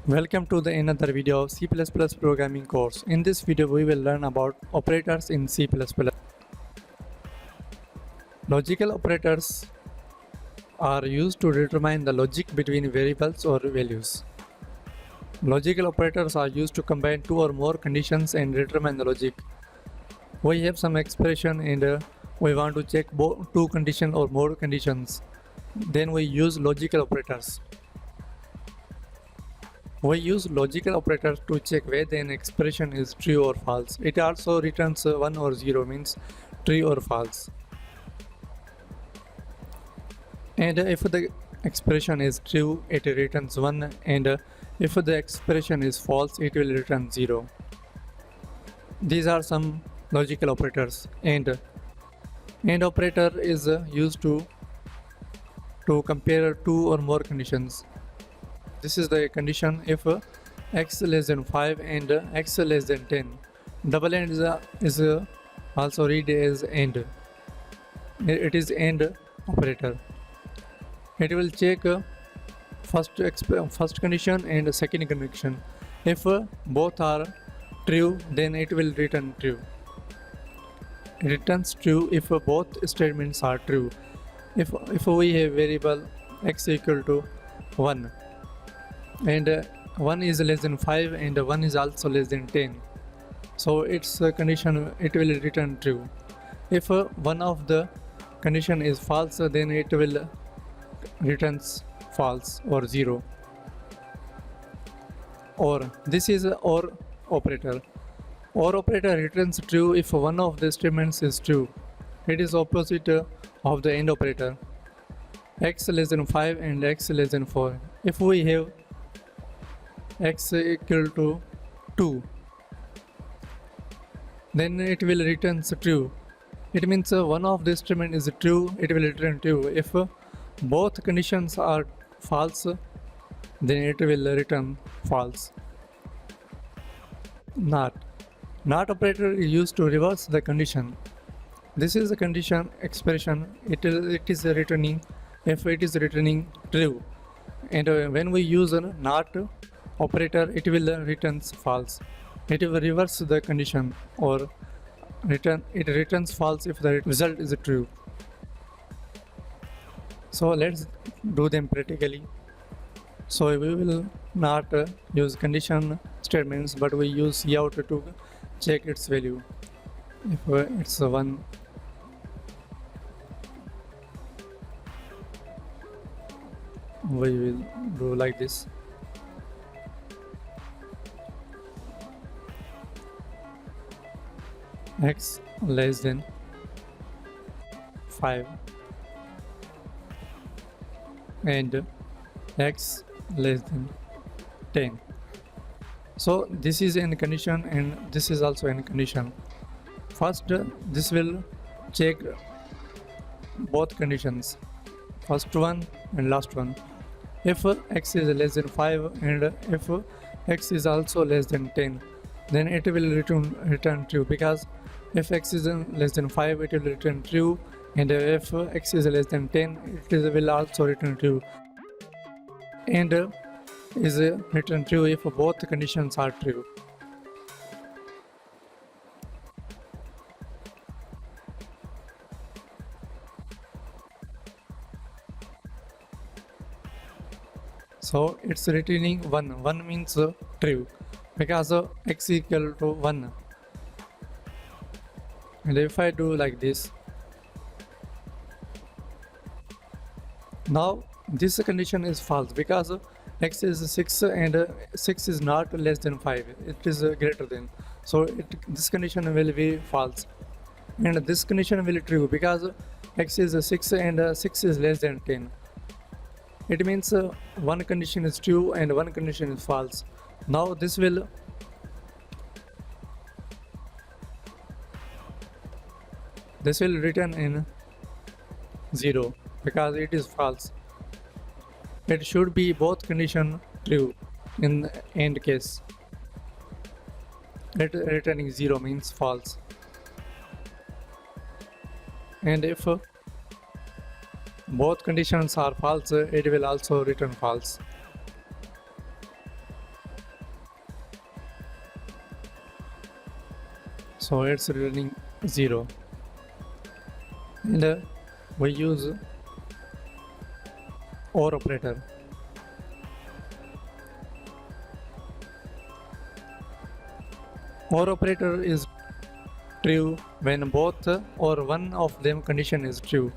Welcome to the another video of C++ programming course. In this video we will learn about operators in C++. Logical operators are used to determine the logic between variables or values. Logical operators are used to combine two or more conditions and determine the logic. We have some expression and we want to check two conditions or more conditions. Then we use logical operators. We use logical operators to check whether an expression is true or false. It also returns 1 or 0, means true or false. And if the expression is true, it returns 1, and if the expression is false, it will return 0. These are some logical operators. And operator is used to compare two or more conditions. This is the condition if x less than 5 and x less than 10. Double AND is also read as AND. It is AND operator. It will check first condition and second condition. If both are true, then it will return true. It returns true if both statements are true. If we have variable x equal to 1 and 1 is less than 5 and 1 is also less than 10, so its condition, it will return true. If one of the condition is false, then it will returns false or 0. Or this is OR operator. OR operator returns true if one of the statements is true. It is opposite of the AND operator. X less than 5 and x less than 4. If we have x equal to 2, then it will return true. It means one of the statement is true, it will return true. If both conditions are false, then it will return false. Not operator is used to reverse the condition. This is the condition expression. It is returning if it is returning true, and when we use a not operator, it will returns false. It will reverse the condition, or it returns false if the result is true. So let's do them practically. So we will not use condition statements, but we use cout to check its value. If it's 1, we will do like this. X less than 5 and x less than 10. So this is in condition and this is also in condition. First, this will check both conditions, first one and last one. If x is less than 5 and if x is also less than 10, then it will return true, because if x is less than 5, it will return true, and if x is less than 10, it will also return true, and is return true if both conditions are true. So it's returning 1. 1 means true, because x equal to 1. And if I do like this, now this condition is false, because x is 6 and 6 is not less than 5, it is greater than. So this condition will be false, and this condition will be true, because x is 6 and 6 is less than 10. It means one condition is true and one condition is false. Now this will return in 0, because it is false. It should be both condition true in the AND case. Returning 0 means false. And if both conditions are false, it will also return false. so it's returning 0. And we use OR operator. OR operator is true when both or one of them condition is true.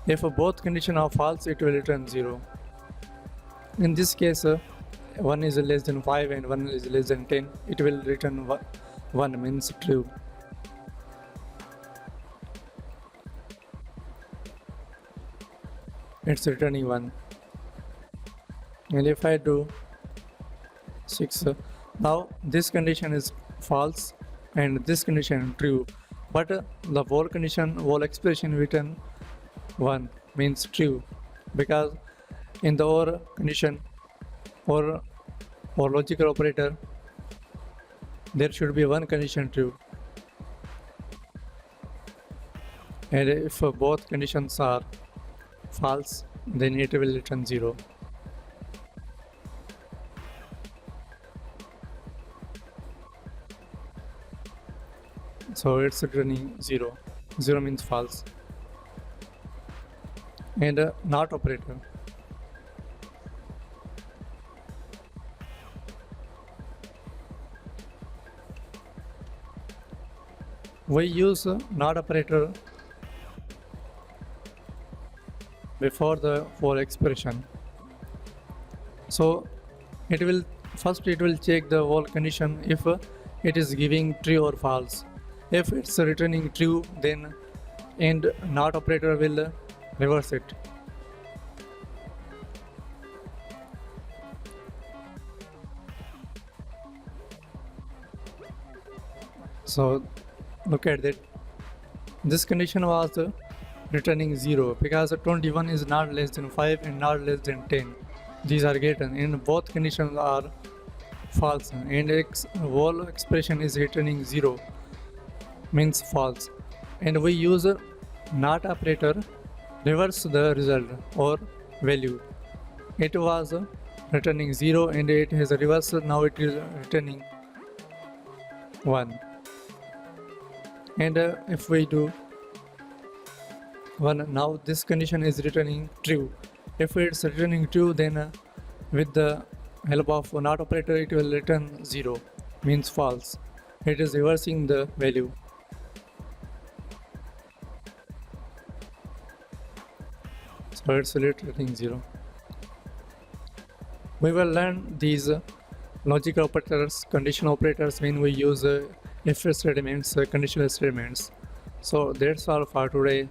If both condition are false, it will return 0. In this case, 1 is less than 5 and 1 is less than 10, it will return 1 means true. It's returning 1. And if I do 6, now this condition is false and this condition true, but the whole expression written 1 means true, because in the OR condition or logical operator there should be one condition true, and if both conditions are false, then it will return 0. So it's returning 0. 0 means false. And not operator. We use not operator before the for expression. So it will check the whole condition if it is giving true or false. If it's returning true, then and not operator will reverse it. So look at that. This condition was returning 0 because 21 is not less than 5 and not less than 10. These are greater, and both conditions are false, and whole expression is returning 0 means false. And we use not operator reverse the result or value. It was returning 0 and it has reversed, now it is returning 1. And if we do 1, now this condition is returning true. If it's returning true, then with the help of not operator it will return 0 means false. It is reversing the value. So it's returning 0. We will learn these logical operators, conditional operators when we use if statements, conditional statements. So that's all for today.